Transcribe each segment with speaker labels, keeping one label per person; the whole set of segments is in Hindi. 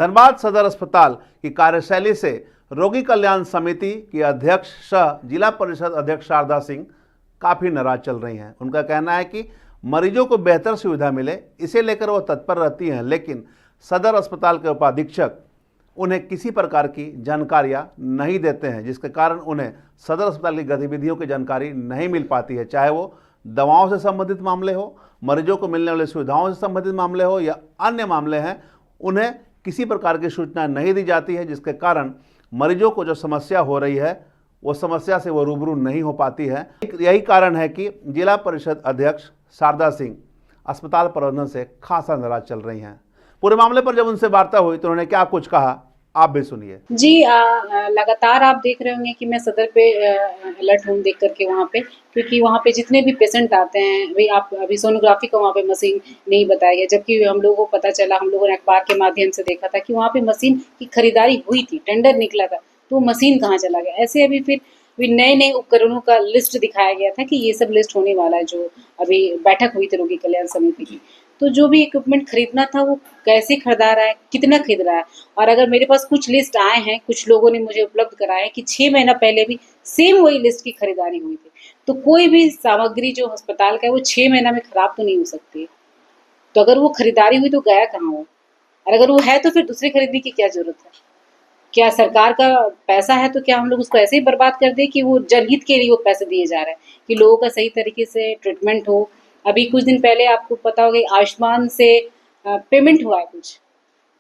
Speaker 1: धनबाद सदर अस्पताल की कार्यशैली से रोगी कल्याण समिति की अध्यक्ष सह जिला परिषद अध्यक्ष शारदा सिंह काफ़ी नाराज चल रही हैं। उनका कहना है कि मरीजों को बेहतर सुविधा मिले, इसे लेकर वो तत्पर रहती हैं, लेकिन सदर अस्पताल के उपाधीक्षक उन्हें किसी प्रकार की जानकारियां नहीं देते हैं, जिसके कारण उन्हें सदर अस्पताल की गतिविधियों की जानकारी नहीं मिल पाती है, चाहे वो दवाओं से संबंधित मामले हो, मरीजों को मिलने वाली सुविधाओं से संबंधित मामले हो या अन्य मामले हैं, उन्हें किसी प्रकार की सूचना नहीं दी जाती है, जिसके कारण मरीजों को जो समस्या हो रही है वो समस्या से वो रूबरू नहीं हो पाती है। यही कारण है कि जिला परिषद अध्यक्ष शारदा सिंह अस्पताल प्रबंधन से खासा नाराज चल रही हैं। पूरे मामले पर जब उनसे वार्ता हुई तो उन्होंने क्या कुछ कहा, आप भी सुनिए।
Speaker 2: जी, लगातार आप देख रहे होंगे कि मैं सदर पे अलर्ट हूँ देख करके वहाँ पे, क्योंकि वहाँ पे जितने भी पेशेंट आते हैं भाई, आप अभी सोनोग्राफी का वहाँ पे मशीन नहीं बताया गया, जबकि हम लोगों को पता चला, हम लोगों ने अखबार के माध्यम से देखा था कि वहाँ पे मशीन की खरीदारी हुई थी, टेंडर निकला था, तो मशीन कहाँ चला गया। ऐसे अभी फिर नए नए उपकरणों का लिस्ट दिखाया गया था कि ये सब लिस्ट होने वाला है। जो अभी बैठक हुई थी रोगी कल्याण समिति की, तो जो भी इक्विपमेंट खरीदना था वो कैसे खरीदा रहा है, कितना खरीद रहा है। और अगर मेरे पास कुछ लिस्ट आए हैं, कुछ लोगों ने मुझे उपलब्ध कराया कि 6 महीना पहले भी सेम वही लिस्ट की खरीदारी हुई थी, तो कोई भी सामग्री जो अस्पताल का है वो 6 महीना में खराब तो नहीं हो सकती। तो अगर वो खरीदारी हुई तो गया कहाँ वो, और अगर वो है तो फिर दूसरी खरीदने की क्या जरूरत है। क्या सरकार का पैसा है तो क्या हम लोग उसको ऐसे ही बर्बाद कर दें कि वो जनहित के लिए वो पैसे दिए जा रहे हैं कि लोगों का सही तरीके से ट्रीटमेंट हो। अभी कुछ दिन पहले आपको पता होगा आयुष्मान से पेमेंट हुआ है कुछ,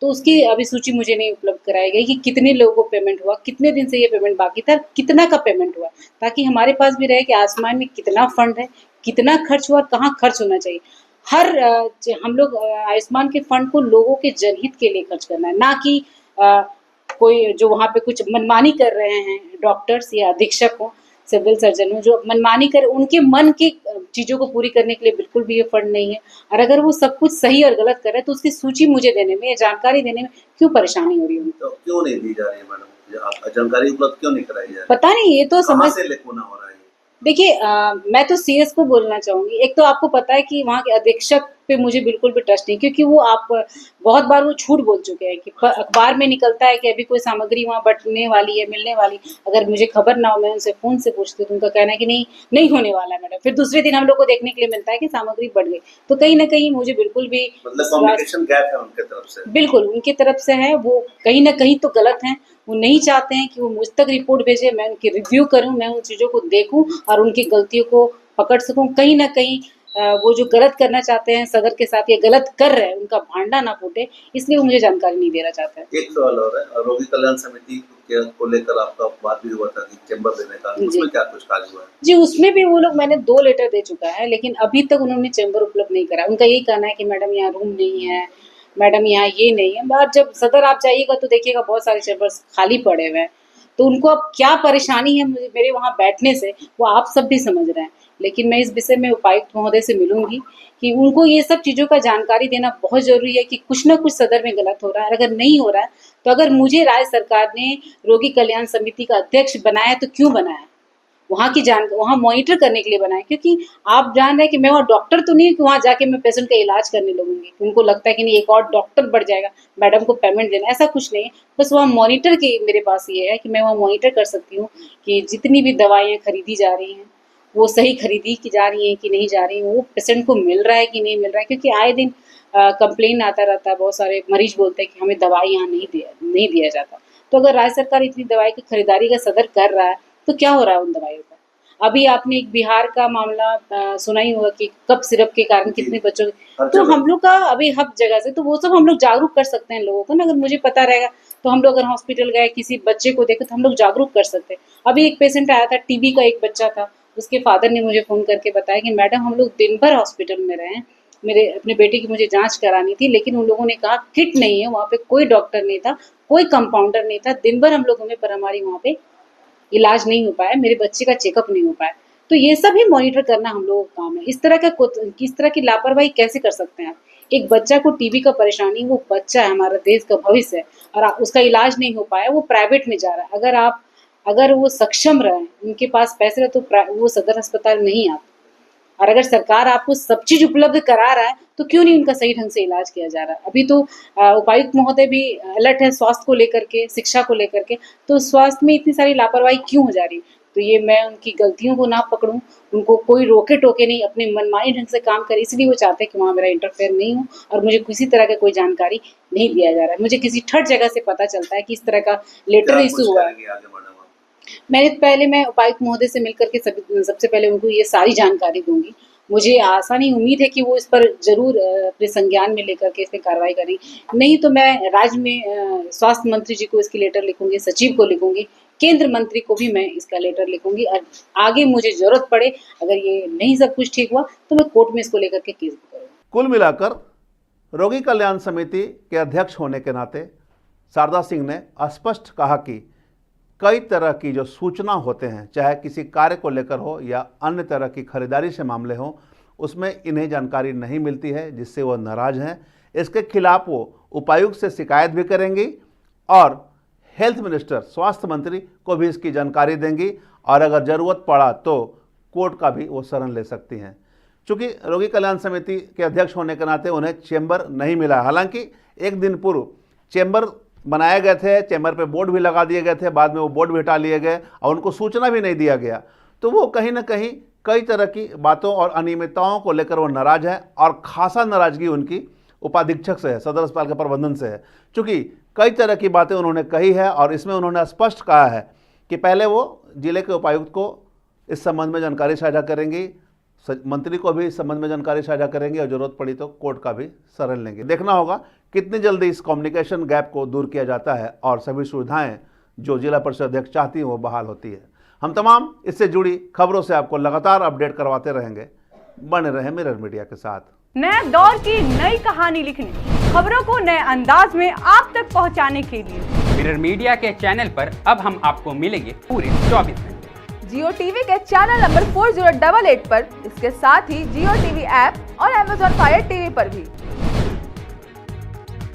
Speaker 2: तो उसकी अभी सूची मुझे नहीं उपलब्ध कराई गई कि कितने लोगों को पेमेंट हुआ, कितने दिन से ये पेमेंट बाकी था, कितना का पेमेंट हुआ, ताकि हमारे पास भी रहे कि आयुष्मान में कितना फंड है, कितना खर्च हुआ और कहाँ खर्च होना चाहिए। हर हम लोग आयुष्मान के फंड को लोगों के जनहित के लिए खर्च करना है, ना कि कोई जो वहाँ पे कुछ मनमानी कर रहे हैं डॉक्टर्स या अधीक्षक हो, सिविल सर्जन हो, जो मनमानी कर उनके मन की चीज़ों को पूरी करने के लिए बिल्कुल भी ये फंड नहीं है। और अगर वो सब कुछ सही और गलत कर रहे हैं तो उसकी सूची मुझे देने में, जानकारी देने में क्यों परेशानी हो रही है उनको?
Speaker 1: तो क्यों नहीं दी जा रही है मैडम, जानकारी उपलब्ध क्यों नहीं कराई जा रही?
Speaker 2: पता नहीं, ये तो समझ
Speaker 1: से लेकोना हो रहा है।
Speaker 2: देखिए, मैं तो सीएस को बोलना चाहूँगी। एक तो आपको पता है कि वहाँ के अधीक्षक पे मुझे बिल्कुल भी ट्रस्ट नहीं, क्योंकि वो आप बहुत बार वो झूठ बोल चुके हैं कि अखबार में निकलता है कि अभी कोई सामग्री वहाँ बँटने वाली है, मिलने वाली। अगर मुझे खबर ना हो, मैं उनसे फ़ोन से पूछती हूँ तो उनका कहना है कि नहीं, नहीं होने वाला है मैडम। फिर दूसरे दिन हम लोग को देखने के लिए मिलता है कि सामग्री बढ़ गई। तो कहीं न कहीं मुझे बिल्कुल भी
Speaker 1: कम्युनिकेशन गैप है उनके तरफ से।
Speaker 2: बिल्कुल, उनकी तरफ से है, वो कहीं न कहीं तो गलत हैं। वो नहीं चाहते हैं कि वो मुझ तक रिपोर्ट भेजें, मैं उनकी रिव्यू करूँ, मैं उन चीज़ों को देखूँ और उनकी गलतियों को पकड़ सकूँ। कहीं न कहीं वो जो गलत करना चाहते हैं सदर के साथ, या गलत कर रहे हैं, उनका भांडा ना फूटे, इसलिए वो मुझे जानकारी नहीं देना चाहते हैं।
Speaker 1: एक सवाल और है, रोगी कल्याण समिति को लेकर आपका बात भी हुआ था कि चैम्बर देने का, उसमें क्या कुछ कार्य हुआ है?
Speaker 2: जी, उसमें भी वो लोग, मैंने 2 लेटर दे चुका है, लेकिन अभी तक उन्होंने चैम्बर उपलब्ध नहीं कराया। उनका यही कहना है कि मैडम यहाँ रूम नहीं है, मैडम यहाँ ये नहीं है। बात जब सदर आप जाइएगा तो देखिएगा बहुत सारे चैम्बर्स खाली पड़े हुए हैं। तो उनको अब क्या परेशानी है मेरे वहाँ बैठने से, वो आप सब भी समझ रहे हैं। लेकिन मैं इस विषय में उपायुक्त महोदय से मिलूँगी कि उनको ये सब चीज़ों का जानकारी देना बहुत ज़रूरी है कि कुछ न कुछ सदर में गलत हो रहा है। अगर नहीं हो रहा है तो अगर मुझे राज्य सरकार ने रोगी कल्याण समिति का अध्यक्ष बनाया तो क्यों बनाया? वहाँ मॉनिटर करने के लिए बनाए, क्योंकि आप जान रहे हैं कि मैं वहाँ डॉक्टर तो नहीं हूँ कि वहाँ जाके मैं पेशेंट का इलाज करने लगूंगी। उनको लगता है कि नहीं, एक और डॉक्टर बढ़ जाएगा, मैडम को पेमेंट देना, ऐसा कुछ नहीं है। बस वहाँ मॉनिटर की मेरे पास ये है कि मैं वहाँ मॉनिटर कर सकती हूँ कि जितनी भी दवाइयाँ खरीदी जा रही हैं वो सही खरीदी की जा रही हैं कि नहीं जा रही हैं, वो पेशेंट को मिल रहा है कि नहीं मिल रहा है। क्योंकि आए दिन कंप्लेन आता रहता है, बहुत सारे मरीज बोलते हैं कि हमें दवाई यहाँ नहीं दिया जाता। तो अगर राज्य सरकार इतनी दवाई की खरीदारी का सदर कर रहा है तो क्या हो रहा है उन दवाइयों का? अभी आपने एक बिहार का मामला सुना ही होगा कि कफ सिरप के कारण कितने बच्चों, तो हम लोग का अभी हर जगह से, तो वो सब हम लोग जागरूक कर सकते हैं लोगों को ना। अगर मुझे पता रहेगा तो हम लोग अगर हॉस्पिटल गए, किसी बच्चे को देखे तो हम लोग जागरूक कर सकते हैं। अभी एक पेशेंट आया था, टीबी का एक बच्चा था, उसके फादर ने मुझे फ़ोन करके बताया कि मैडम हम लोग दिन भर हॉस्पिटल में रहे, मेरे अपने बेटे की मुझे जाँच करानी थी, लेकिन उन लोगों ने कहा किट नहीं है, वहाँ पे कोई डॉक्टर नहीं था, कोई कंपाउंडर नहीं था, दिन भर हम लोग घूमे पर हमारी वहाँ पे इलाज नहीं हो पाया, मेरे बच्चे का चेकअप नहीं हो पाया। तो ये सब ही मॉनिटर करना हम लोगों का काम है। इस तरह की लापरवाही कैसे कर सकते हैं आप? एक बच्चा को टीबी का परेशानी, वो बच्चा है, हमारा देश का भविष्य है, और उसका इलाज नहीं हो पाया, वो प्राइवेट में जा रहा है। अगर वो सक्षम रहे, उनके पास पैसे रहे तो वो सदर अस्पताल नहीं आते। और अगर सरकार आपको सब चीज उपलब्ध करा रहा है तो क्यों नहीं उनका सही ढंग से इलाज किया जा रहा है। अभी तो उपायुक्त महोदय भी अलर्ट है स्वास्थ्य को लेकर के, शिक्षा को लेकर के, तो स्वास्थ्य में इतनी सारी लापरवाही क्यों हो जा रही। तो ये मैं उनकी गलतियों को ना पकड़ूं, उनको कोई रोके टोके नहीं, अपने मनमानी ढंग से काम करे, इसलिए वो चाहते हैं कि वहाँ मेरा इंटरफेयर नहीं हो और मुझे किसी तरह का कोई जानकारी नहीं दिया जा रहा है। मुझे किसी थर्ड जगह से पता चलता है कि इस तरह का लेटर इशू हुआ है। मैं उपायुक्त महोदय से मिलकर के सबसे पहले उनको ये सारी जानकारी दूंगी। मुझे आसानी उम्मीद है कि वो इस पर जरूर अपने संज्ञान में लेकर के इस पर कार्रवाई करेंगे। नहीं तो मैं राज्य में स्वास्थ्य मंत्री जी को इसकी लेटर लिखूंगी, सचिव को लिखूंगी, केंद्र मंत्री को भी मैं इसका लेटर लिखूंगी और आगे मुझे जरूरत पड़े अगर ये नहीं सब कुछ ठीक हुआ तो मैं कोर्ट में इसको लेकर के केस करूंगी।
Speaker 1: कुल मिलाकर रोगी कल्याण समिति के अध्यक्ष होने के नाते शारदा सिंह ने स्पष्ट कहा कि कई तरह की जो सूचना होते हैं, चाहे किसी कार्य को लेकर हो या अन्य तरह की खरीदारी से मामले हों, उसमें इन्हें जानकारी नहीं मिलती है, जिससे वो नाराज़ हैं। इसके खिलाफ वो उपायुक्त से शिकायत भी करेंगी और हेल्थ मिनिस्टर, स्वास्थ्य मंत्री को भी इसकी जानकारी देंगी और अगर ज़रूरत पड़ा तो कोर्ट का भी वो शरण ले सकती हैं। चूँकि रोगी कल्याण समिति के अध्यक्ष होने के नाते उन्हें चेंबर नहीं मिला, हालांकि एक दिन पूर्व चेंबर बनाए गए थे, चैम्बर पे बोर्ड भी लगा दिए गए थे, बाद में वो बोर्ड भी हटा लिए गए और उनको सूचना भी नहीं दिया गया। तो वो कहीं ना कहीं कई तरह की बातों और अनियमितताओं को लेकर वो नाराज़ है और खासा नाराज़गी उनकी उपाधीक्षक से है, सदर अस्पताल के प्रबंधन से है। चूँकि कई तरह की बातें उन्होंने कही है और इसमें उन्होंने स्पष्ट कहा है कि पहले वो जिले के उपायुक्त को इस संबंध में जानकारी साझा करेंगी, मंत्री को भी इस संबंध में जानकारी साझा करेंगे और जरूरत पड़ी तो कोर्ट का भी शरण लेंगे। देखना होगा कितनी जल्दी इस कम्युनिकेशन गैप को दूर किया जाता है और सभी सुविधाएं जो जिला परिषद अध्यक्ष चाहती हैं वो बहाल होती है। हम तमाम इससे जुड़ी खबरों से आपको लगातार अपडेट करवाते रहेंगे। बने रहें मिरर मीडिया के साथ।
Speaker 3: नए दौर की नई कहानी लिखने, खबरों को नए अंदाज में आप तक पहुंचाने के लिए
Speaker 4: मिरर मीडिया के चैनल पर अब हम आपको मिलेंगे पूरे 24 घंटे।
Speaker 5: जियो टीवी के चैनल नंबर 4088 पर, इसके साथ ही जियो टीवी ऐप और Amazon Fire TV पर भी।